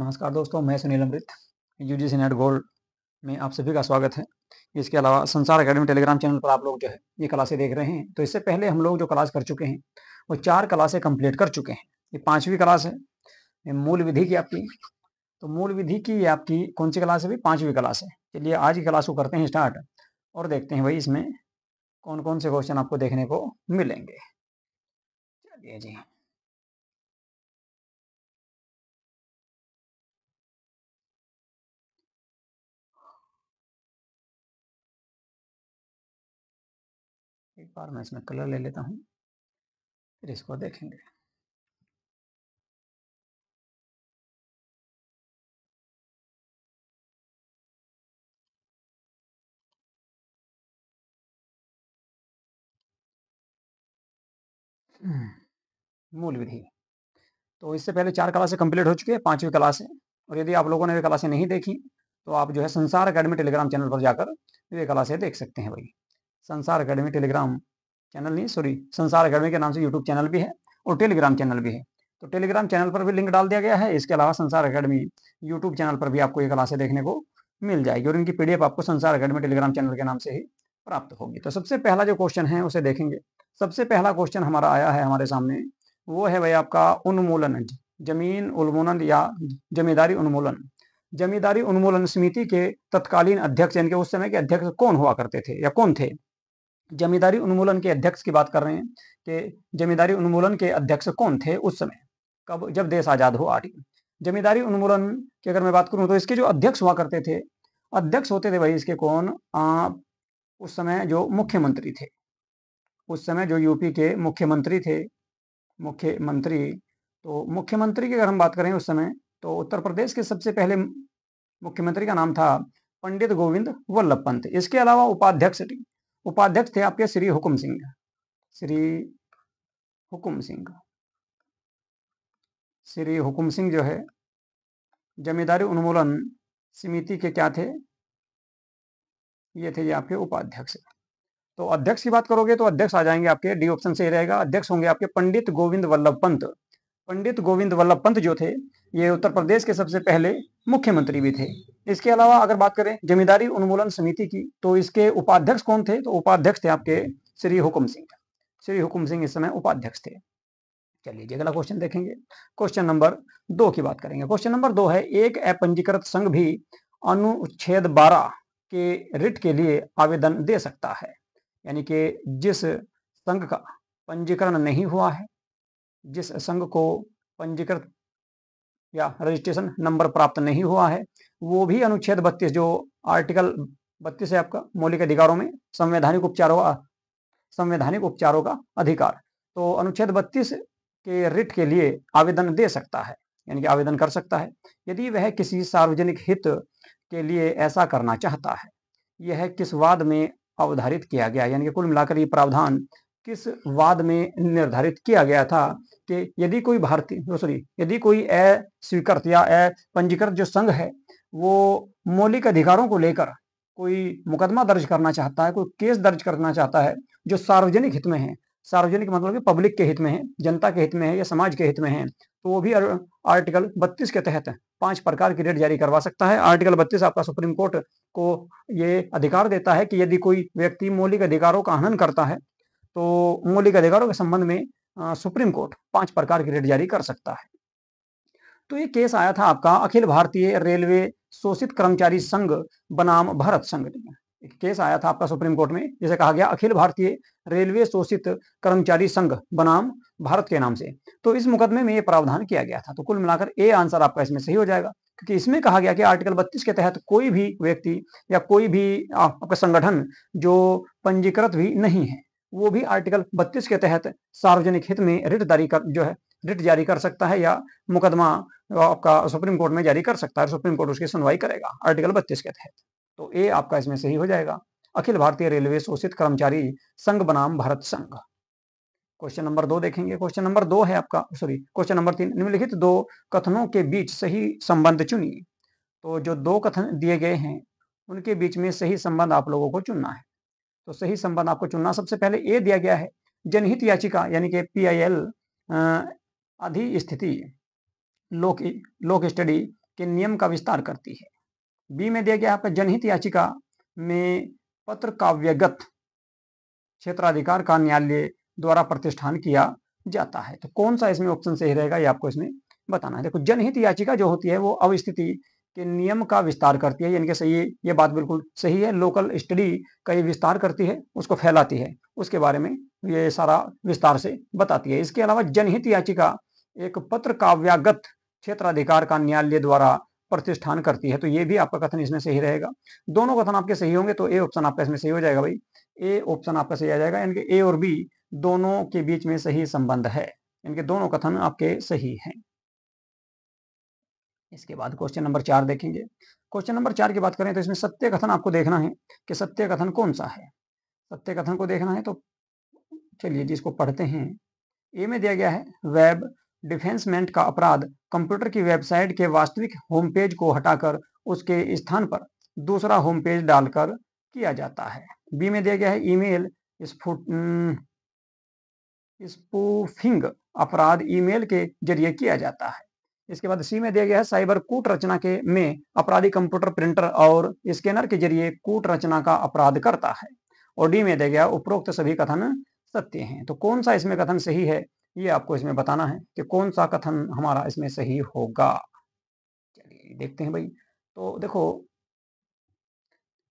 नमस्कार दोस्तों, मैं सुनील अमृत। यूजीसी नेट गोल्ड में आप सभी का स्वागत है। इसके अलावा संसार अकेडमी टेलीग्राम चैनल पर आप लोग जो है ये क्लासें देख रहे हैं। तो इससे पहले हम लोग जो क्लास कर चुके हैं वो 4 क्लासें कंप्लीट कर चुके हैं। ये 5वीं क्लास है। ये मूल विधि की आपकी, तो मूल विधि की ये आपकी कौन सी क्लास है भाई? 5वीं क्लास है। चलिए आज की क्लास को करते हैं स्टार्ट और देखते हैं भाई इसमें कौन-कौन से क्वेश्चन आपको देखने को मिलेंगे। चलिए जी। एक बार मैं इसमें कलर ले लेता हूँ, फिर इसको देखेंगे। मूल विधि। तो इससे पहले 4 क्लासें कंप्लीट हो चुकी है, 5वीं क्लास है। और यदि आप लोगों ने ये क्लासें नहीं देखी, तो आप जो है संसार अकेडमी टेलीग्राम चैनल पर जाकर ये क्लासें देख सकते हैं भाई। संसार अकेडमी टेलीग्राम चैनल नहीं, सॉरी, संसार अकेडमी के नाम से यूट्यूब चैनल भी है और टेलीग्राम चैनल भी है। तो टेलीग्राम चैनल पर भी लिंक डाल दिया गया है। इसके अलावा संसार अकेडमी यूट्यूब चैनल पर भी आपको ये क्लासें देखने को मिल जाएगी और इनकी पीडीएफ आपको संसार अकेडमी टेलीग्राम चैनल के नाम से ही प्राप्त होगी। तो सबसे पहला जो क्वेश्चन है उसे देखेंगे। सबसे पहला क्वेश्चन हमारा आया है हमारे सामने, वो है भाई आपका उन्मूलन, जमीन उन्मूलन या जमींदारी उन्मूलन। जमींदारी उन्मूलन समिति के तत्कालीन अध्यक्ष यानी कि उस समय के अध्यक्ष कौन हुआ करते थे या कौन थे? जमींदारी उन्मूलन के अध्यक्ष की बात कर रहे हैं कि जमींदारी उन्मूलन के अध्यक्ष कौन थे उस समय, कब? जब देश आजाद हुआ। जमींदारी उन्मूलन की अगर मैं बात करूं तो इसके जो अध्यक्ष हुआ करते थे, अध्यक्ष होते थे भाई इसके कौन? उस समय जो मुख्यमंत्री थे, उस समय जो यूपी के मुख्यमंत्री थे, मुख्यमंत्री, तो मुख्यमंत्री की अगर हम बात करें उस समय, तो उत्तर प्रदेश के सबसे पहले मुख्यमंत्री का नाम था पंडित गोविंद वल्लभ पंत। इसके अलावा उपाध्यक्ष थे आपके श्री हुकुम सिंह। श्री हुकुम सिंह, श्री हुकुम सिंह जो है जमींदारी उन्मूलन समिति के क्या थे? ये थे ये आपके उपाध्यक्ष। तो अध्यक्ष की बात करोगे तो अध्यक्ष आ जाएंगे आपके, डी ऑप्शन सही रहेगा। अध्यक्ष होंगे आपके पंडित गोविंद वल्लभ पंत। पंडित गोविंद वल्लभ पंत जो थे ये उत्तर प्रदेश के सबसे पहले मुख्यमंत्री भी थे। इसके अलावा अगर बात करें जमींदारी उन्मूलन समिति की, तो इसके उपाध्यक्ष कौन थे? तो उपाध्यक्ष थे आपके श्री हुकुम सिंह। श्री हुकुम सिंह इस समय उपाध्यक्ष थे। चलिए जी अगला क्वेश्चन देखेंगे। क्वेश्चन नंबर 2 की बात करेंगे। क्वेश्चन नंबर 2 है, एक अपंजीकृत संघ भी अनुच्छेद 12 के रिट के लिए आवेदन दे सकता है। यानी कि जिस संघ का पंजीकरण नहीं हुआ है, जिस संघ को पंजीकृत या रजिस्ट्रेशन नंबर प्राप्त नहीं हुआ है, वो भी अनुच्छेद 32 जो आर्टिकल 32 है आपका मौलिक अधिकारों में संवैधानिक उपचारों का अधिकार, तो अनुच्छेद 32 के रिट के लिए आवेदन दे सकता है, यानी कि आवेदन कर सकता है यदि वह किसी सार्वजनिक हित के लिए ऐसा करना चाहता है। यह किस वाद में अवधारित किया गया, यानी कि कुल मिलाकर ये प्रावधान किस वाद में निर्धारित किया गया था कि यदि कोई अस्वीकृत या अपंजीकृत जो संघ है वो मौलिक अधिकारों को लेकर कोई मुकदमा दर्ज करना चाहता है, कोई केस दर्ज करना चाहता है जो सार्वजनिक हित में है, सार्वजनिक मतलब कि पब्लिक के हित में है, जनता के हित में है या समाज के हित में है, तो वो भी आर्टिकल 32 के तहत 5 प्रकार की रिट जारी करवा सकता है। आर्टिकल 32 आपका सुप्रीम कोर्ट को ये अधिकार देता है कि यदि कोई व्यक्ति मौलिक अधिकारों का हनन करता है तो मौलिक अधिकारों के संबंध में सुप्रीम कोर्ट 5 प्रकार की रिट जारी कर सकता है। तो ये केस आया था आपका अखिल भारतीय रेलवे शोषित कर्मचारी संघ बनाम भारत संघ। एक केस आया था आपका सुप्रीम कोर्ट में, जिसे कहा गया अखिल भारतीय रेलवे शोषित कर्मचारी संघ बनाम भारत के नाम से। तो इस मुकदमे में ये प्रावधान किया गया था। तो कुल मिलाकर ए आंसर आपका इसमें सही हो जाएगा, क्योंकि इसमें कहा गया कि आर्टिकल 32 के तहत कोई भी व्यक्ति या कोई भी आपका संगठन जो पंजीकृत भी नहीं है, वो भी आर्टिकल 32 के तहत सार्वजनिक हित में रिट जारी कर सकता है या मुकदमा आपका सुप्रीम कोर्ट में जारी कर सकता है। सुप्रीम कोर्ट उसकी सुनवाई करेगा आर्टिकल 32 के तहत। तो ए आपका इसमें सही हो जाएगा, अखिल भारतीय रेलवे शोषित कर्मचारी संघ बनाम भारत संघ। क्वेश्चन नंबर 2 देखेंगे। क्वेश्चन नंबर 2 है आपका, क्वेश्चन नंबर 3, निम्नलिखित 2 कथनों के बीच सही संबंध चुनिए। तो जो 2 कथन दिए गए हैं उनके बीच में सही संबंध आप लोगों को चुनना है। तो सही संबंध आपको चुनना, सबसे पहले ए दिया गया है, जनहित याचिका यानी कि PIL अधिस्थिति लोक स्टडी के नियम का विस्तार करती है। बी में दिया गया आपका जनहित याचिका में पत्र काव्यगत क्षेत्राधिकार का न्यायालय द्वारा प्रतिष्ठान किया जाता है। तो कौन सा इसमें ऑप्शन सही रहेगा, ये आपको इसमें बताना है। देखो, जनहित याचिका जो होती है वो अवस्थिति के नियम का विस्तार करती है, यानी कि सही, ये बात बिल्कुल सही है। लोकल स्टडी का ये विस्तार करती है, उसको फैलाती है, उसके बारे में ये सारा विस्तार से बताती है। इसके अलावा जनहित याचिका एक पत्र काव्यागत क्षेत्राधिकार का न्यायालय द्वारा प्रतिष्ठान करती है। तो ये भी आपका कथन इसमें सही रहेगा। दोनों कथन आपके सही होंगे तो ए ऑप्शन आपका इसमें सही हो जाएगा भाई। ए ऑप्शन आपका सही आ जाएगा, यानी कि ए और बी दोनों के बीच में सही संबंध है, यानी कि दोनों कथन आपके सही हैं। इसके बाद क्वेश्चन नंबर 4 देखेंगे। क्वेश्चन नंबर 4 की बात करें तो इसमें सत्य कथन आपको देखना है कि सत्य कथन कौन सा है। सत्य कथन को देखना है तो चलिए जी इसको पढ़ते हैं। ए में दिया गया है, वेब डिफेंसमेंट का अपराध कंप्यूटर की वेबसाइट के वास्तविक होम पेज को हटाकर उसके स्थान पर दूसरा होम पेज डालकर किया जाता है। बी में दिया गया है, ईमेल स्पूफिंग अपराध ईमेल के जरिए किया जाता है। इसके बाद सी में दिया गया है, साइबर कूट रचना के में अपराधी कंप्यूटर प्रिंटर और स्कैनर के जरिए कूट रचना का अपराध करता है। और डी में दिया गया, उपरोक्त सभी कथन सत्य हैं। तो कौन सा इसमें कथन सही है, ये आपको इसमें बताना है कि कौन सा कथन हमारा इसमें सही होगा। चलिए देखते हैं भाई। तो देखो,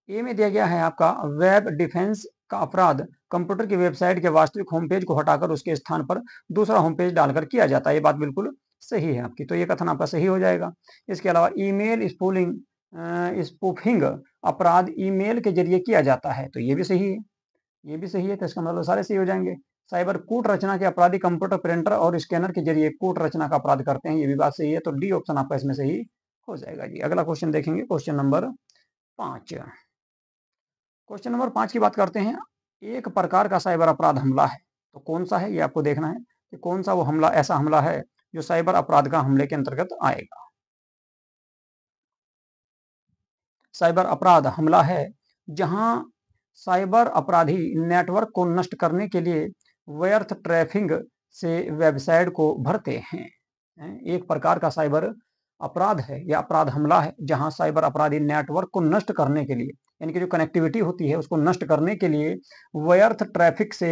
ए में दिया गया है आपका, वेब डिफेंस का अपराध कंप्यूटर की वेबसाइट के वास्तविक होम पेज को हटाकर उसके स्थान पर दूसरा होम पेज डालकर किया जाता है। ये बात बिल्कुल सही है आपकी, तो ये कथन आपका सही हो जाएगा। इसके अलावा ईमेल स्पूफिंग अपराध ईमेल के जरिए किया जाता है, तो ये भी सही है, ये भी सही है। तो इसका मतलब सारे सही हो जाएंगे। साइबर कूट रचना के अपराधी कंप्यूटर प्रिंटर और स्कैनर के जरिए कूट रचना का अपराध करते हैं, ये भी बात सही है। तो डी ऑप्शन आपका इसमें सही हो जाएगा जी। अगला क्वेश्चन देखेंगे, क्वेश्चन नंबर 5। क्वेश्चन नंबर 5 की बात करते हैं। एक प्रकार का साइबर अपराध हमला है, तो कौन सा है ये आपको देखना है कि कौन सा वो हमला, ऐसा हमला है जो साइबर अपराध का हमले के अंतर्गत आएगा। साइबर अपराध हमला है जहां साइबर अपराधी नेटवर्क को नष्ट करने के लिए व्यर्थ ट्रैफिक से वेबसाइट को भरते हैं। एक प्रकार का साइबर अपराध है या अपराध हमला है जहां साइबर अपराधी नेटवर्क को नष्ट करने के लिए, यानी कि जो कनेक्टिविटी होती है उसको नष्ट करने के लिए व्यर्थ ट्रैफिक से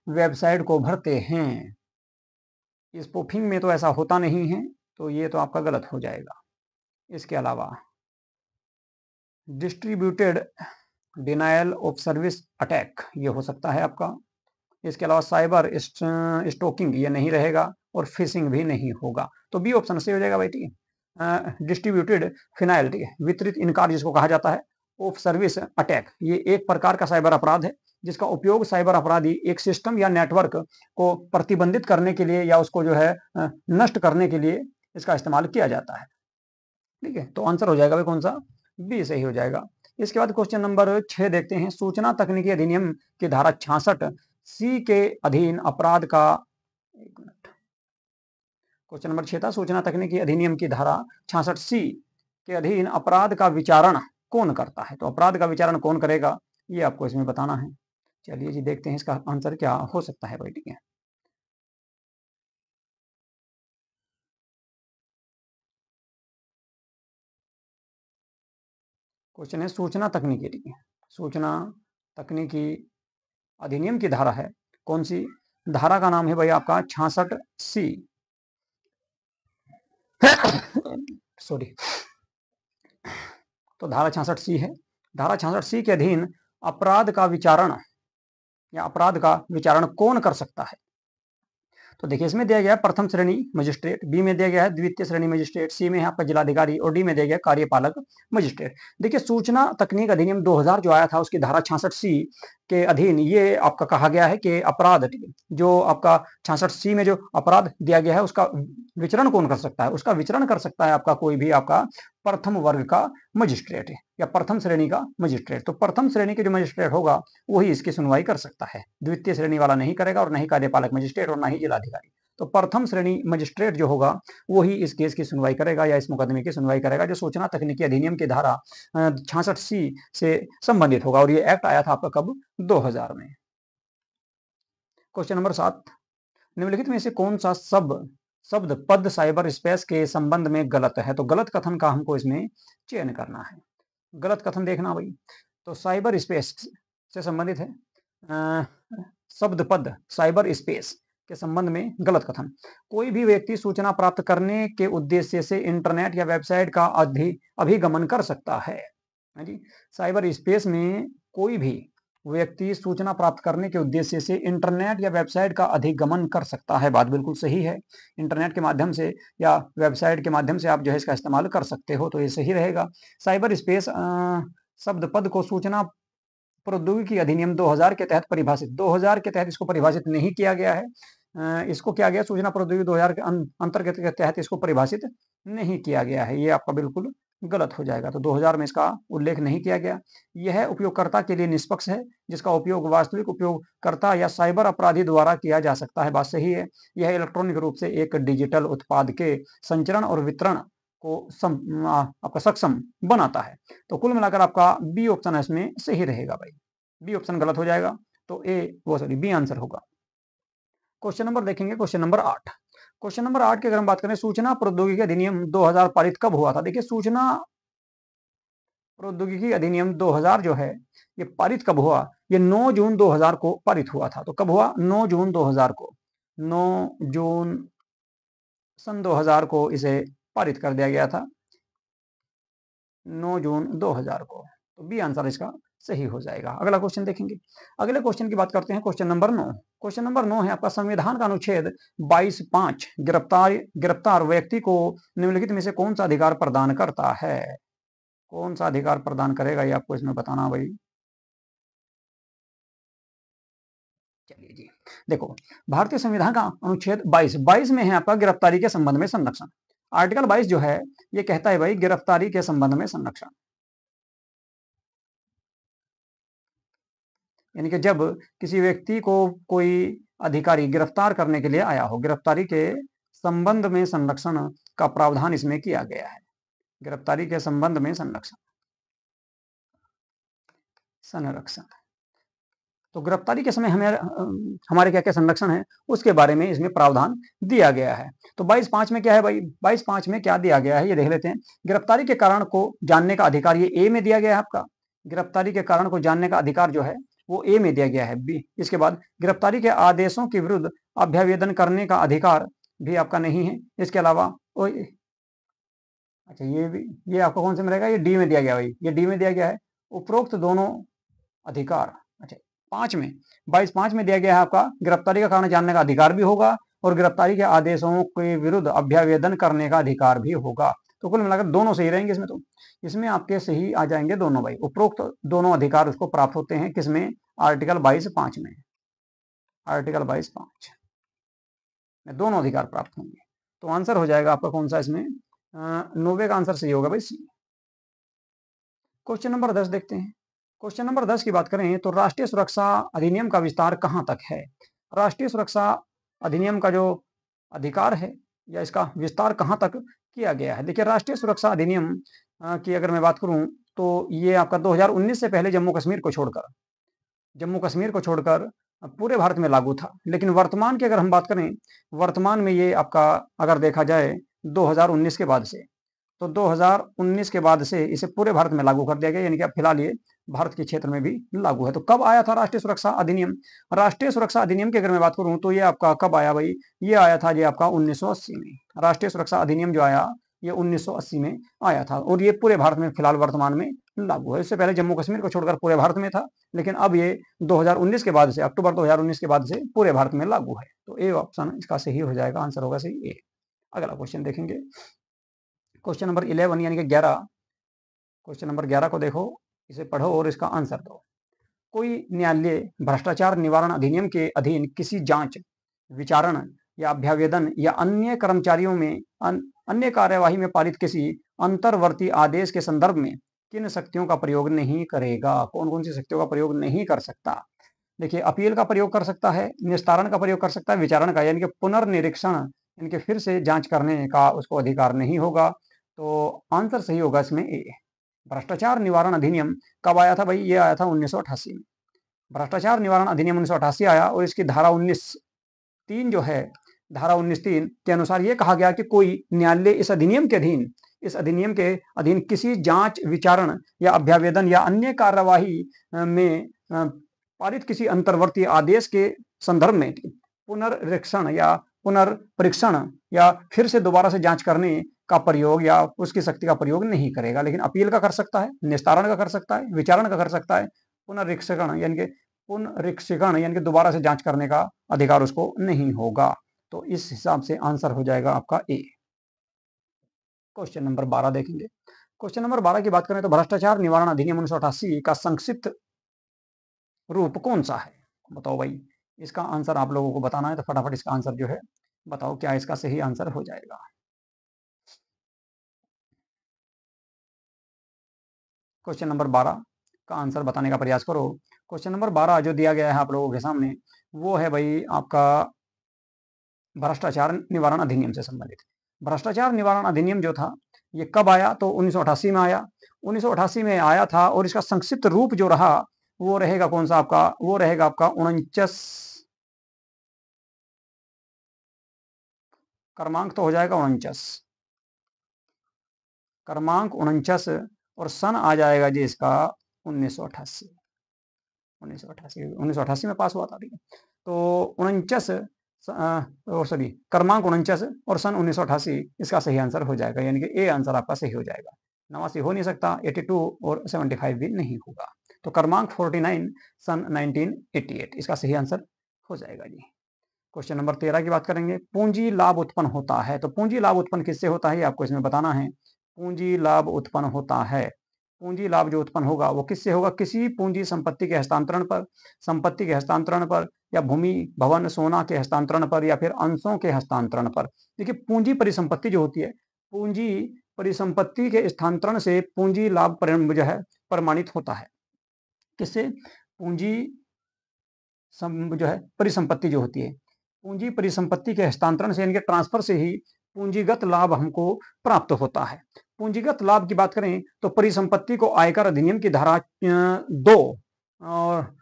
वेबसाइट को भरते हैं। स्पूफिंग में तो ऐसा होता नहीं है, तो ये तो आपका गलत हो जाएगा। इसके अलावा distributed denial of service attack, ये हो सकता है आपका। इसके अलावा साइबर स्टोकिंग ये नहीं रहेगा, और फिशिंग भी नहीं होगा। तो बी ऑप्शन से हो जाएगा भाई, ठीक है। डिस्ट्रीब्यूटेड फिनाइलिटी, वितरित इनकार जिसको कहा जाता है, ऑफ सर्विस अटैक, ये एक प्रकार का साइबर अपराध है जिसका उपयोग साइबर अपराधी एक सिस्टम या नेटवर्क को प्रतिबंधित करने के लिए या उसको जो है नष्ट करने के लिए इसका इस्तेमाल किया जाता है। ठीक है, तो आंसर हो जाएगा भाई कौन सा, बी सही हो जाएगा। इसके बाद क्वेश्चन नंबर 6 देखते हैं। सूचना तकनीकी अधिनियम की धारा 66 सी के अधीन अपराध का, एक मिनट, क्वेश्चन नंबर 6 था, सूचना तकनीकी अधिनियम की धारा 66 सी के अधीन अपराध का विचारण कौन करता है। तो अपराध का विचारण कौन करेगा, ये आपको इसमें बताना है। चलिए जी देखते हैं इसका आंसर क्या हो सकता है भाई, ठीक है। क्वेश्चन है सूचना तकनीकी, ठीक है, सूचना तकनीकी अधिनियम की धारा है कौन सी, धारा का नाम है भाई आपका 66 सी सॉरी। तो धारा 66 सी है। धारा 66 सी के अधीन अपराध का विचारण या अपराध का विचारण कौन कर सकता है। तो देखिए, इसमें दिया गया है प्रथम श्रेणी मजिस्ट्रेट, बी में दिया गया है द्वितीय श्रेणी मजिस्ट्रेट, सी में है आपका जिलाधिकारी, और डी में दिया गया कार्यपालक मजिस्ट्रेट। देखिए, सूचना तकनीक अधिनियम 2000 जो आया था उसकी धारा 66 सी के अधीन ये आपका कहा गया है कि अपराध जो आपका 66 सी में जो अपराध दिया गया है उसका विचरण कौन कर सकता है, उसका विचरण कर सकता है आपका कोई भी आपका प्रथम वर्ग का मजिस्ट्रेट या प्रथम श्रेणी का मजिस्ट्रेट। तो प्रथम श्रेणी के जो मजिस्ट्रेट होगा वही इसकी सुनवाई कर सकता है, द्वितीय श्रेणी वाला नहीं करेगा, और नहीं कार्यपालक मजिस्ट्रेट और ना ही जिलाधिकारी। तो प्रथम श्रेणी मजिस्ट्रेट जो होगा वही इस केस की सुनवाई करेगा या इस मुकदमे की सुनवाई करेगा जो सूचना तकनीकी अधिनियम की धारा 66 सी से संबंधित होगा। और ये एक्ट आया था आपका कब, 2000 में। क्वेश्चन नंबर 7, निम्नलिखित में से कौन सा सब शब्द पद साइबर स्पेस के संबंध में गलत है, तो गलत कथन का हमको इसमें चयन करना है। गलत कथन देखना भाई, तो साइबर स्पेस से संबंधित है शब्द पद साइबर स्पेस के संबंध में गलत कथन। कोई भी व्यक्ति सूचना प्राप्त करने के उद्देश्य से इंटरनेट या वेबसाइट का अभिगमन कर सकता है जी। साइबर स्पेस में कोई भी व्यक्ति सूचना प्राप्त करने के उद्देश्य से इंटरनेट या वेबसाइट का अधिगमन कर सकता है। बात बिल्कुल सही है। इंटरनेट के माध्यम से या वेबसाइट के माध्यम से आप जो है इसका इस्तेमाल कर सकते हो, तो ये सही रहेगा। साइबर स्पेस शब्द पद को सूचना प्रौद्योगिकी अधिनियम 2000 के तहत परिभाषित, 2000 के तहत इसको परिभाषित नहीं किया गया है। इसको क्या गया, सूचना प्रौद्योगिकी 2000 के अंतर्गत के तहत इसको परिभाषित नहीं किया गया है। ये आपका बिल्कुल गलत हो जाएगा। तो 2000 में इसका उल्लेख नहीं किया गया। यह उपयोगकर्ता के लिए निष्पक्ष है, जिसका उपयोग वास्तविक उपयोगकर्ता या साइबर अपराधी द्वारा किया जा सकता है। बात सही है। यह इलेक्ट्रॉनिक रूप से एक डिजिटल उत्पाद के संचरण और वितरण को आपका सक्षम बनाता है। तो कुल मिलाकर आपका बी ऑप्शन है इसमें सही रहेगा भाई। बी ऑप्शन गलत हो जाएगा, तो बी आंसर होगा। क्वेश्चन नंबर देखेंगे, क्वेश्चन नंबर 8। क्वेश्चन नंबर 8 की अगर हम बात करें, सूचना प्रौद्योगिकी अधिनियम 2000 पारित कब हुआ था? देखिए, सूचना प्रौद्योगिकी अधिनियम 2000 जो है ये पारित कब हुआ? ये 9 जून 2000 को पारित हुआ था। तो कब हुआ? 9 जून 2000 को। 9 जून सन 2000 को इसे पारित कर दिया गया था, 9 जून 2000 को। तो बी आंसर इसका सही हो जाएगा। अगला क्वेश्चन देखेंगे। अगले क्वेश्चन की बात करते हैं, क्वेश्चन नंबर 9। क्वेश्चन नंबर 9 है आपका, संविधान का अनुच्छेद 22(5) गिरफ्तार व्यक्ति को निम्नलिखित में से कौन सा अधिकार प्रदान करता है? कौन सा अधिकार प्रदान करेगा ये आपको इसमें बताना भाई। चलिए जी, देखो, भारतीय संविधान का अनुच्छेद 22 में है आपका गिरफ्तारी के संबंध में संरक्षण। आर्टिकल 22 जो है ये कहता है भाई गिरफ्तारी के संबंध में संरक्षण, यानी कि जब किसी व्यक्ति को कोई अधिकारी गिरफ्तार करने के लिए आया हो, गिरफ्तारी के संबंध में संरक्षण का प्रावधान इसमें किया गया है। गिरफ्तारी के संबंध में संरक्षण, तो गिरफ्तारी के समय हमें हमारे क्या क्या संरक्षण है उसके बारे में इसमें प्रावधान दिया गया है। तो 22(5) में क्या है भाई? 22(5) में क्या दिया गया है ये देख लेते हैं। गिरफ्तारी के कारण को जानने का अधिकार, ये ए में दिया गया है आपका। गिरफ्तारी के कारण को जानने का अधिकार जो है वो ए में दिया गया है, बी। इसके बाद गिरफ्तारी के आदेशों के विरुद्ध अभ्यावेदन करने का अधिकार भी आपका नहीं है। इसके अलावा अच्छा, ये आपका कौन से में रहेगा? ये डी में दिया गया भाई, ये डी में दिया गया है। उपरोक्त दोनों अधिकार, अच्छा 5 में 22(5) में दिया गया है आपका गिरफ्तारी का कारण जानने का अधिकार भी होगा और गिरफ्तारी के आदेशों के विरुद्ध अभ्यावेदन करने का अधिकार भी होगा। तो कुल मिलाकर दोनों सही रहेंगे इसमें। तो इसमें आपके सही आ जाएंगे दोनों भाई। उपरोक्त दोनों अधिकार उसको प्राप्त होते हैं किसमें? आर्टिकल 22(5) में। आर्टिकल 22(5) में दोनों अधिकार प्राप्त होंगे। तो आंसर हो जाएगा आपका कौन सा इसमें? 90 का आंसर सही होगा भाई, सी। क्वेश्चन नंबर 10 देखते हैं। क्वेश्चन नंबर 10 की बात करें तो राष्ट्रीय सुरक्षा अधिनियम का विस्तार कहां तक है? राष्ट्रीय सुरक्षा अधिनियम का जो अधिकार है या इसका विस्तार कहां तक किया गया है? देखिए, राष्ट्रीय सुरक्षा अधिनियम की अगर मैं बात करूं तो ये आपका 2019 से पहले जम्मू कश्मीर को छोड़कर पूरे भारत में लागू था। लेकिन वर्तमान की अगर हम बात करें, वर्तमान में ये आपका अगर देखा जाए 2019 के बाद से, तो 2019 के बाद से इसे पूरे भारत में लागू कर दिया गया, यानी कि अब फिलहाल ये भारत के क्षेत्र में भी लागू है। तो कब आया था राष्ट्रीय सुरक्षा अधिनियम? राष्ट्रीय सुरक्षा अधिनियम की अगर मैं बात करूं तो ये आपका कब आया भाई? ये आया था ये आपका 1980 में। राष्ट्रीय सुरक्षा अधिनियम जो आया ये 1980 में आया था और ये पूरे भारत में फिलहाल वर्तमान में लागू है। इससे पहले जम्मू कश्मीर को छोड़कर पूरे भारत में था, लेकिन अब ये 2019 के बाद से, अक्टूबर 2019 के बाद से पूरे भारत में लागू है। तो ए ऑप्शन इसका सही हो जाएगा, आंसर होगा सही ए। अगला क्वेश्चन देखेंगे, क्वेश्चन नंबर 11 यानी कि 11। क्वेश्चन नंबर 11 को देखो, इसे पढ़ो और इसका आंसर दो। कोई न्यायालय भ्रष्टाचार निवारण अधिनियम के अधीन किसी जांच, विचारण या अभ्यावेदन या अन्य कर्मचारियों में अन्य कार्यवाही में पारित किसी अंतर्वर्ती आदेश के संदर्भ में किन शक्तियों का प्रयोग नहीं करेगा? कौन कौन सी शक्तियों का प्रयोग नहीं कर सकता? देखिए, अपील का प्रयोग कर सकता है, निस्तारण का प्रयोग कर सकता है, विचारण का यानी कि पुनर्निरीक्षण, यानी कि फिर से जांच करने का उसको अधिकार नहीं होगा। तो आंसर सही होगा इसमें ए। भ्रष्टाचार निवारण अधिनियम कब आया था भाई? ये आया था 1988 में। भ्रष्टाचार निवारण अधिनियम 1988 आया और इसकी धारा 19(3) जो है धारा 19(3) के अनुसार ये कहा गया कि कोई न्यायालय इस अधिनियम के अधीन किसी जांच, विचारण या अभ्यावेदन या अन्य कार्यवाही में पारित किसी अंतर्वर्ती आदेश के संदर्भ में पुनर्निरीक्षण या पुनर्परीक्षण या फिर से दोबारा से जांच करने का प्रयोग या उसकी शक्ति का प्रयोग नहीं करेगा। लेकिन अपील का कर सकता है, निस्तारण का कर सकता है, विचारण का कर सकता है, पुनरीक्षण यानी कि दोबारा से जांच करने का अधिकार उसको नहीं होगा। तो इस हिसाब से आंसर हो जाएगा आपका ए। क्वेश्चन नंबर 12 देखेंगे। क्वेश्चन नंबर 12 की बात करें तो भ्रष्टाचार निवारण अधिनियम 1988 का संक्षिप्त रूप कौन सा है? बताओ भाई, इसका आंसर आप लोगों को बताना है, तो फटाफट इसका आंसर जो है बताओ, क्या इसका सही आंसर हो जाएगा। क्वेश्चन नंबर 12 का आंसर बताने का प्रयास करो। क्वेश्चन नंबर 12 जो दिया गया है आप लोगों के सामने, वो है भाई आपका भ्रष्टाचार निवारण अधिनियम से संबंधित। भ्रष्टाचार निवारण अधिनियम जो था ये कब आया? तो 1988 में आया। 1988 में आया था और इसका संक्षिप्त रूप जो रहा वो रहेगा कौन सा आपका? वो रहेगा आपका 49 क्रमांक तो हो जाएगा 49, क्रमांक 49 और सन आ जाएगा जी इसका 1988। 1988 में पास हुआ था, ठीक है। तो 49 और सॉरी क्रमांक 49 और सन 1988 इसका सही आंसर हो जाएगा, यानी कि ए आंसर आपका सही हो जाएगा। 89 हो नहीं सकता, 82 और 75 भी नहीं होगा। तो क्रमांक 49 सन 1988 इसका सही आंसर हो जाएगा जी। क्वेश्चन नंबर 13 की बात करेंगे। पूंजी लाभ उत्पन्न होता है, तो पूंजी लाभ उत्पन्न किससे होता है ये आपको इसमें बताना है। पूंजी लाभ उत्पन्न होता है, पूंजी लाभ जो उत्पन्न होगा वो किससे होगा? किसी पूंजी संपत्ति के हस्तांतरण पर, संपत्ति के हस्तांतरण पर, या भूमि, भवन, सोना के हस्तांतरण पर, या फिर अंशों के हस्तांतरण पर। देखिए पूंजी परिसंपत्ति जो होती है, पूंजी परिसंपत्ति के स्थानांतरण से पूंजी लाभ जो है प्रमाणित होता है। किससे? पूंजी जो है परिसंपत्ति जो होती है, पूंजी परिसंपत्ति के हस्तांतरण से, इनके ट्रांसफर से ही पूंजीगत लाभ हमको प्राप्त होता है। पूंजीगत लाभ की बात करें तो परिसंपत्ति को आयकर अधिनियम की धारा 2 और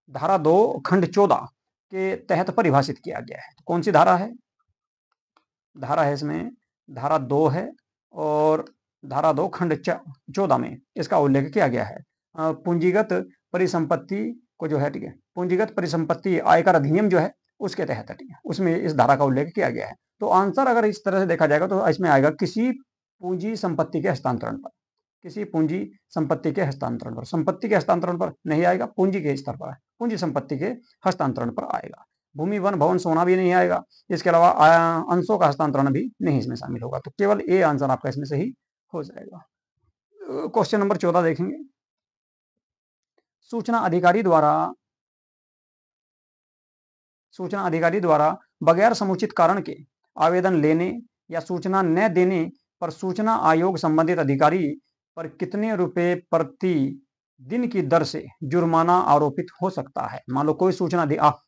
धारा 2 खंड 14 के तहत परिभाषित किया गया है। तो कौन सी धारा है? धारा है इसमें धारा 2 है और धारा 2 खंड 14 में इसका उल्लेख किया गया है। पूंजीगत परिसंपत्ति को जो है, ठीक है, पूंजीगत परिसंपत्ति आयकर अधिनियम जो है उसके तहत है, ठीक है, उसमें इस धारा का उल्लेख किया गया है। तो आंसर अगर इस तरह से देखा जाएगा तो इसमें आएगा किसी पूंजी संपत्ति के हस्तांतरण पर, किसी पूंजी संपत्ति के हस्तांतरण पर। संपत्ति के हस्तांतरण पर नहीं आएगा, पूंजी के स्तर पर, पूंजी संपत्ति के हस्तांतरण पर आएगा। भूमि, वन, भवन, सोना भी नहीं आएगा। इसके अलावा अंशों का हस्तांतरण भी नहीं इसमें शामिल होगा। तो केवल ए आंसर आपका इसमें सही हो जाएगा। क्वेश्चन नंबर 14 देखेंगे। सूचना अधिकारी द्वारा बगैर समुचित कारण के आवेदन लेने या सूचना न देने पर सूचना आयोग संबंधित अधिकारी पर कितने रुपए प्रति दिन की दर से जुर्माना आरोपित हो सकता है? मान लो कोई सूचना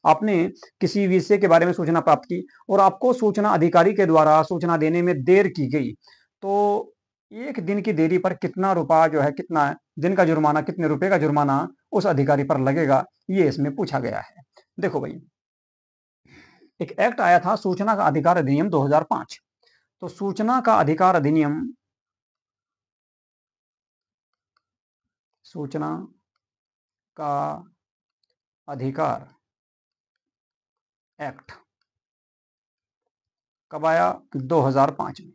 आपने किसी विषय के बारे में सूचना प्राप्त की और आपको सूचना अधिकारी के द्वारा सूचना देने में देर की गई, तो एक दिन की देरी पर कितना रुपया जो है, कितना दिन का जुर्माना, कितने रुपए का जुर्माना उस अधिकारी पर लगेगा, ये इसमें पूछा गया है। देखो भाई, एक एक्ट आया था सूचना का अधिकार अधिनियम 2005। तो सूचना का अधिकार अधिनियम, सूचना का अधिकार एक्ट कब आया? 2005 में।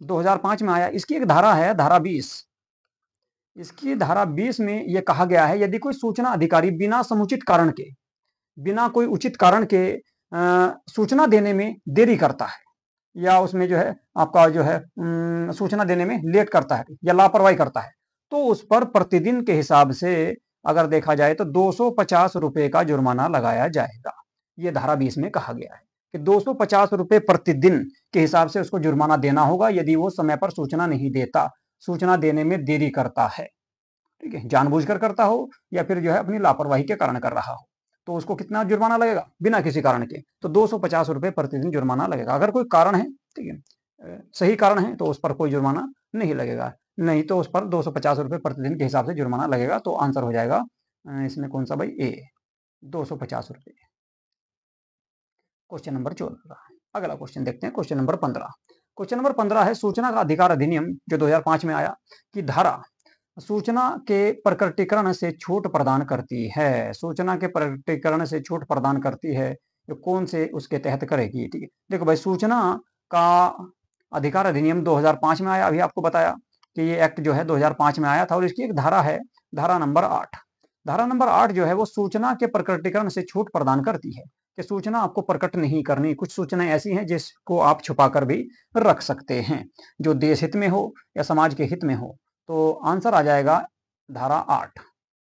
2005 में आया। इसकी एक धारा है, धारा 20। इसकी धारा 20 में यह कहा गया है, यदि कोई सूचना अधिकारी बिना समुचित कारण के, बिना कोई उचित कारण के सूचना देने में देरी करता है, या उसमें जो है आपका जो है सूचना देने में लेट करता है या लापरवाही करता है, तो उस पर प्रतिदिन के हिसाब से अगर देखा जाए तो 250 रुपए का जुर्माना लगाया जाएगा। ये धारा 20 में कहा गया है कि 250 रुपए प्रतिदिन के हिसाब से उसको जुर्माना देना होगा यदि वो समय पर सूचना नहीं देता, सूचना देने में देरी करता है, ठीक है, जानबूझकर करता हो या फिर जो है अपनी लापरवाही के कारण कर रहा हो, तो उसको कितना जुर्माना लगेगा बिना किसी कारण के? तो 250 रुपए प्रतिदिन जुर्माना लगेगा। अगर कोई कारण है, ठीक है, सही कारण है, तो उस पर कोई जुर्माना नहीं लगेगा, नहीं तो उस पर 250 रुपए प्रतिदिन के हिसाब से जुर्माना लगेगा। तो आंसर हो जाएगा इसमें कौन सा भाई? ए, 250 रुपए। Question number 14। अगला क्वेश्चन देखते हैं, क्वेश्चन नंबर 15। क्वेश्चन नंबर 15 है सूचना का अधिकार अधिनियम जो 2005 में आया की धारा सूचना के प्रकटीकरण से छूट प्रदान करती है। सूचना के प्रकटीकरण से छूट प्रदान करती है, जो कौन से उसके तहत करेगी? ठीक है, देखो भाई, सूचना का अधिकार अधिनियम 2005 में आया। अभी आपको बताया कि ये एक्ट जो है 2005 में आया था, और इसकी एक धारा है, धारा नंबर 8। धारा नंबर 8 जो है वो सूचना के प्रकटीकरण से छूट प्रदान करती है कि सूचना आपको प्रकट नहीं करनी। कुछ सूचनाएं ऐसी हैं जिसको आप छुपा कर भी रख सकते हैं, जो देश हित में हो या समाज के हित में हो। तो आंसर आ जाएगा धारा 8,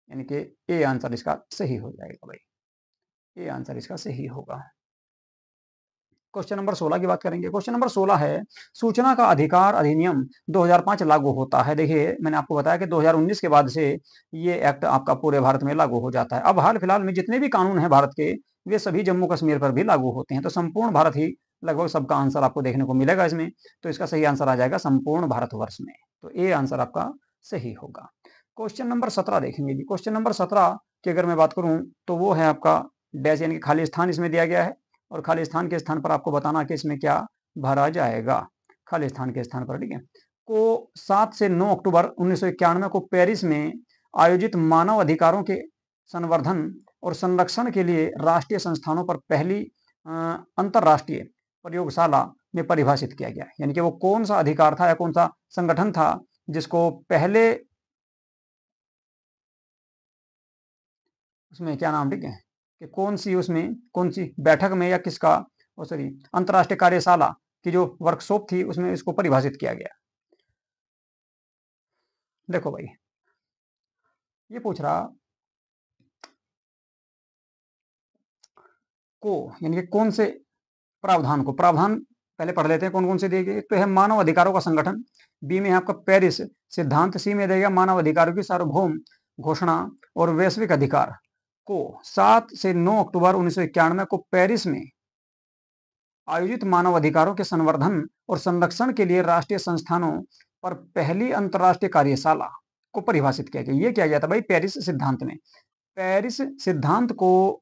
यानी कि ए आंसर इसका सही हो जाएगा भाई, ए आंसर इसका सही होगा। क्वेश्चन नंबर 16 की बात करेंगे। क्वेश्चन नंबर 16 है सूचना का अधिकार अधिनियम 2005 लागू होता है। देखिए, मैंने आपको बताया कि 2019 के बाद से ये एक्ट आपका पूरे भारत में लागू हो जाता है। अब हाल फिलहाल में जितने भी कानून हैं भारत के, वे सभी जम्मू कश्मीर पर भी लागू होते हैं। तो संपूर्ण भारत ही लगभग सबका आंसर आपको देखने को मिलेगा इसमें। तो इसका सही आंसर आ जाएगा संपूर्ण भारतवर्ष में। तो ए आंसर आपका सही होगा। क्वेश्चन नंबर 17 देखेंगे जी। क्वेश्चन नंबर 17 की अगर मैं बात करूं तो वो है आपका डैश, यानी कि खाली स्थान इसमें दिया गया है, और खाली स्थान के स्थान पर आपको बताना कि इसमें क्या भरा जाएगा। खाली स्थान के स्थान पर, ठीक है, को 7 से 9 अक्टूबर 1991 को पेरिस में आयोजित मानव अधिकारों के संवर्धन और संरक्षण के लिए राष्ट्रीय संस्थानों पर पहली अंतरराष्ट्रीय प्रयोगशाला में परिभाषित किया गया। यानी कि वो कौन सा अधिकार था या कौन सा संगठन था जिसको पहले, उसमें क्या नाम, ठीक है, कि कौन सी, उसमें कौन सी बैठक में या किसका, सॉरी, अंतरराष्ट्रीय कार्यशाला की जो वर्कशॉप थी उसमें इसको परिभाषित किया गया। देखो भाई, ये पूछ रहा को, यानी कि कौन से प्रावधान को, प्रावधान पहले पढ़ लेते हैं कौन कौन से दिए गए। तो है मानव अधिकारों का संगठन, बी में है आपका पेरिस सिद्धांत, सी में देगा मानव अधिकारों की सार्वभौम घोषणा और वैश्विक अधिकार को 7 से 9 अक्टूबर 1991 को पेरिस में आयोजित मानव अधिकारों के संवर्धन और संरक्षण के लिए राष्ट्रीय संस्थानों पर पहली अंतरराष्ट्रीय कार्यशाला को परिभाषित किया गया। ये किया गया था भाई पेरिस सिद्धांत में। पेरिस सिद्धांत को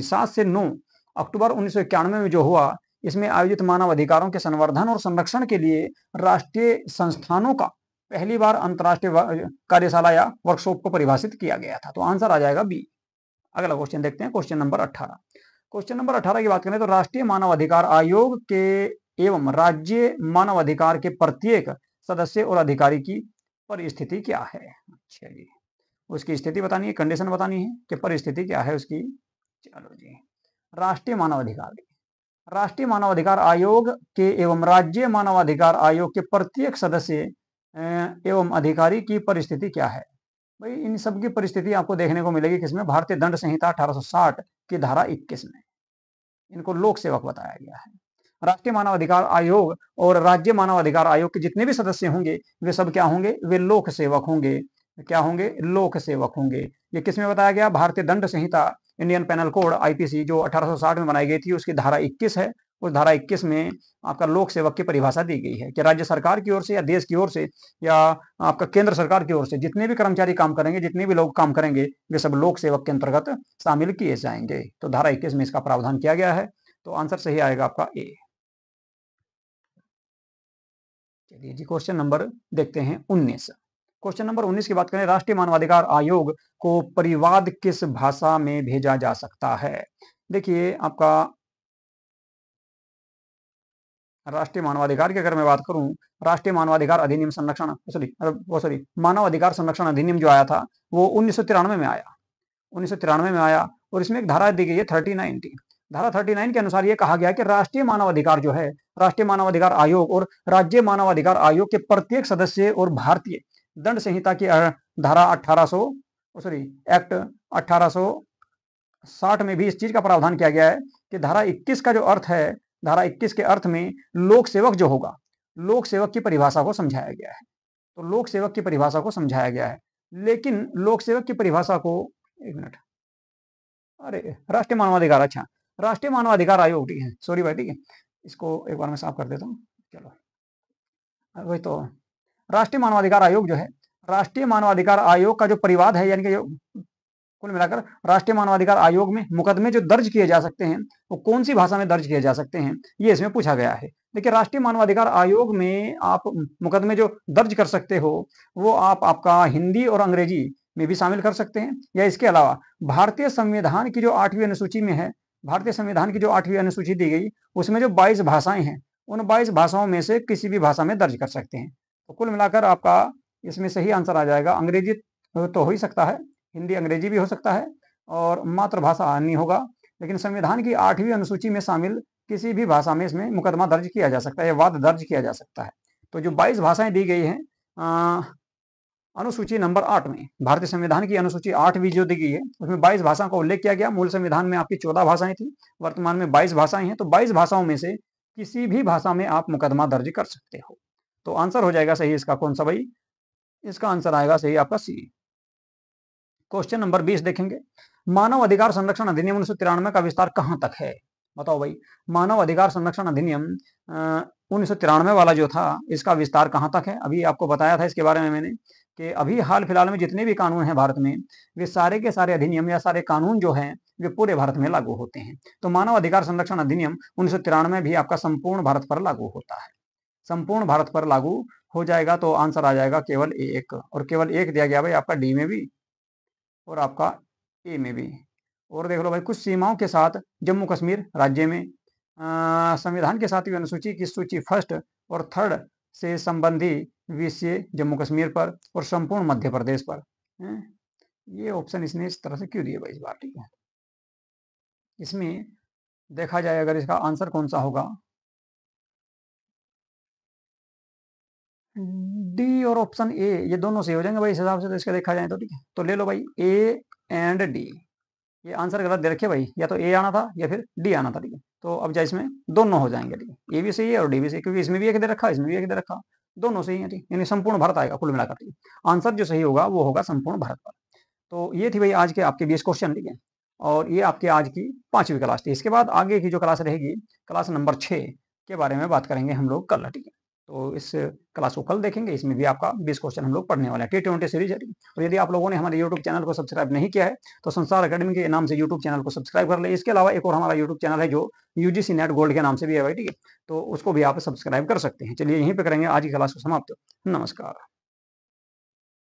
7 से 9 अक्टूबर 1991 में जो हुआ, इसमें आयोजित मानव अधिकारों के संवर्धन और संरक्षण के लिए राष्ट्रीय संस्थानों का पहली बार अंतरराष्ट्रीय कार्यशाला या वर्कशॉप को परिभाषित किया गया था। तो आंसर आ जाएगा बी। अगला क्वेश्चन देखते हैं, क्वेश्चन नंबर 18। क्वेश्चन नंबर 18 की बात करें तो राष्ट्रीय मानव अधिकार आयोग के एवं राज्य मानव अधिकार के प्रत्येक सदस्य और अधिकारी की परिस्थिति क्या है? अच्छा जी, उसकी स्थिति बतानी है, कंडीशन बतानी है कि परिस्थिति क्या है उसकी। चलो जी, राष्ट्रीय मानव अधिकार, राष्ट्रीय मानव अधिकार आयोग के एवं राज्य मानव अधिकार आयोग के प्रत्येक सदस्य एवं अधिकारी की परिस्थिति क्या है? भाई, इन सब की परिस्थिति आपको देखने को मिलेगी किसमें? भारतीय दंड संहिता 1860 की धारा 21 में। इनको लोक सेवक बताया गया है। राष्ट्रीय मानव अधिकार आयोग और राज्य मानव अधिकार आयोग के जितने भी सदस्य होंगे वे सब क्या होंगे? वे लोक सेवक होंगे। क्या होंगे? लोक सेवक होंगे। ये किसमें बताया गया? भारतीय दंड संहिता, इंडियन पेनल कोड आईपीसी जो 1860 में बनाई गई थी, उसकी धारा 21 है। उस धारा 21 में आपका लोक सेवक की परिभाषा दी गई है कि राज्य सरकार की ओर से या देश की ओर से या आपका केंद्र सरकार की ओर से जितने भी कर्मचारी काम करेंगे, जितने भी लोग काम करेंगे, वे सब लोक सेवक के अंतर्गत शामिल किए जाएंगे। तो धारा 21 में इसका प्रावधान किया गया है। तो आंसर सही आएगा आपका ए। चलिए जी, क्वेश्चन नंबर देखते हैं 19। क्वेश्चन नंबर 19 की बात करें, राष्ट्रीय मानवाधिकार आयोग को परिवाद किस भाषा में भेजा जा सकता है? देखिए, आपका राष्ट्रीय मानवाधिकार की अगर मैं बात करूं, राष्ट्रीय मानवाधिकार अधिनियम संरक्षण, सॉरी मानव अधिकार संरक्षण अधिनियम जो आया था वो 1993 में आया। 1993 में आया, और इसमें एक धारा दी गई है 39 की। धारा 39 के अनुसार यह कहा गया कि राष्ट्रीय मानवाधिकार जो है, राष्ट्रीय मानवाधिकार आयोग और राज्य मानवाधिकार आयोग के प्रत्येक सदस्य और भारतीय दंड संहिता की धारा 1800 सॉरी एक्ट 1860 में भी इस चीज का प्रावधान किया गया है कि धारा 21 का जो अर्थ है, धारा 21 के अर्थ में लोक सेवक जो होगा, लोक सेवक की परिभाषा को समझाया गया है। तो लोक सेवक की परिभाषा को समझाया गया है, लेकिन लोक सेवक की परिभाषा को, एक मिनट, अरे राष्ट्रीय मानवाधिकार, अच्छा, राष्ट्रीय मानवाधिकार आयोग, ठीक है, सॉरी भाई, ठीक है, इसको एक बार मैं साफ कर देता हूँ। चलो, वही तो, राष्ट्रीय मानवाधिकार आयोग जो है, राष्ट्रीय मानवाधिकार आयोग का जो परिवाद है, यानी कि जो कुल मिलाकर राष्ट्रीय मानवाधिकार आयोग में मुकदमे जो दर्ज किए जा सकते हैं वो कौन सी भाषा में दर्ज किए जा सकते हैं, ये इसमें पूछा गया है। देखिए राष्ट्रीय मानवाधिकार आयोग में आप मुकदमे जो दर्ज कर सकते हो वो आप आपका हिंदी और अंग्रेजी में भी शामिल कर सकते हैं, या इसके अलावा भारतीय संविधान की जो 8वीं अनुसूची में है, भारतीय संविधान की जो 8वीं अनुसूची दी गई उसमें जो 22 भाषाएं हैं उन 22 भाषाओं में से किसी भी भाषा में दर्ज कर सकते हैं। तो कुल मिलाकर आपका इसमें सही आंसर आ जाएगा अंग्रेजी तो हो ही सकता है, हिंदी अंग्रेजी भी हो सकता है और मातृभाषा अन्य होगा, लेकिन संविधान की 8वीं अनुसूची में शामिल किसी भी भाषा में इसमें मुकदमा दर्ज किया जा सकता है या वाद दर्ज किया जा सकता है। तो जो 22 भाषाएं दी गई हैं अनुसूची नंबर 8 में, भारतीय संविधान की अनुसूची 8वीं जो दी गई है उसमें 22 भाषाओं का उल्लेख किया गया। मूल संविधान में आपकी 14 भाषाएं थी, वर्तमान में 22 भाषाएं हैं। तो 22 भाषाओं में से किसी भी भाषा में आप मुकदमा दर्ज कर सकते हो। तो आंसर हो जाएगा सही इसका कौन सा भाई, इसका आंसर आएगा सही आपका सी। क्वेश्चन नंबर 20 देखेंगे, मानव अधिकार संरक्षण अधिनियम 1993 का विस्तार कहां तक है? बताओ भाई, मानव अधिकार संरक्षण अधिनियम 1993 वाला जो था इसका विस्तार कहां तक है? अभी आपको बताया था इसके बारे में मैंने कि अभी हाल फिलहाल में जितने भी कानून हैं भारत में वे सारे के सारे अधिनियम या सारे कानून जो हैं वे पूरे भारत में लागू होते हैं। तो मानव अधिकार संरक्षण अधिनियम 1993 भी आपका संपूर्ण भारत पर लागू होता है। संपूर्ण भारत पर लागू हो जाएगा तो आंसर आ जाएगा केवल एक, और केवल एक दिया गया भाई आपका डी में भी और आपका ए में भी। और देख लो भाई, कुछ सीमाओं के साथ जम्मू कश्मीर राज्य में संविधान के 7वीं अनुसूची की सूची फर्स्ट और थर्ड से संबंधी विषय जम्मू कश्मीर पर और संपूर्ण मध्य प्रदेश पर। ये ऑप्शन इसने इस तरह से क्यों दिए भाई इस बार? ठीक है, इसमें देखा जाए अगर इसका आंसर कौन सा होगा, डी और ऑप्शन ए ये दोनों सही हो जाएंगे भाई इस हिसाब से। तो इसका देखा जाए तो ठीक है, तो ले लो भाई ए एंड डी। ये आंसर गलत दे रखे भाई, या तो ए आना था या फिर डी आना था। ठीक है, तो अब जाए इसमें दोनों हो जाएंगे। ठीक है, ए भी सही है और डी भी सही, क्योंकि इसमें भी एक दे रखा इसमें भी एक दे रखा, दोनों सही है। ठीक, यानी संपूर्ण भारत आएगा कुल मिलाकर। ठीक, आंसर जो सही होगा वो होगा संपूर्ण भारत पर। तो ये थी भाई आज के आपके 20 क्वेश्चन। ठीक है, और ये आपके आज की 5वीं क्लास थी। इसके बाद आगे की जो क्लास रहेगी क्लास नंबर 6 के बारे में बात करेंगे हम लोग कल। ठीक है, तो इस क्लास को कल देखेंगे। इसमें भी आपका 20 क्वेश्चन हम लोग पढ़ने वाले हैं। T20 सीरीज है। और यदि आप लोगों ने हमारे यूट्यूब चैनल को सब्सक्राइब नहीं किया है तो संसार अकेडमी के नाम से यूट्यूब चैनल को सब्सक्राइब कर ले। इसके अलावा एक और हमारा यूट्यूब चैनल है जो UGC नेट गोल्ड के नाम से भी है भाई। ठीक है, तो उसको भी आप सब्सक्राइब कर सकते हैं। चलिए यहीं पर करेंगे आज की क्लास को समाप्त। नमस्कार।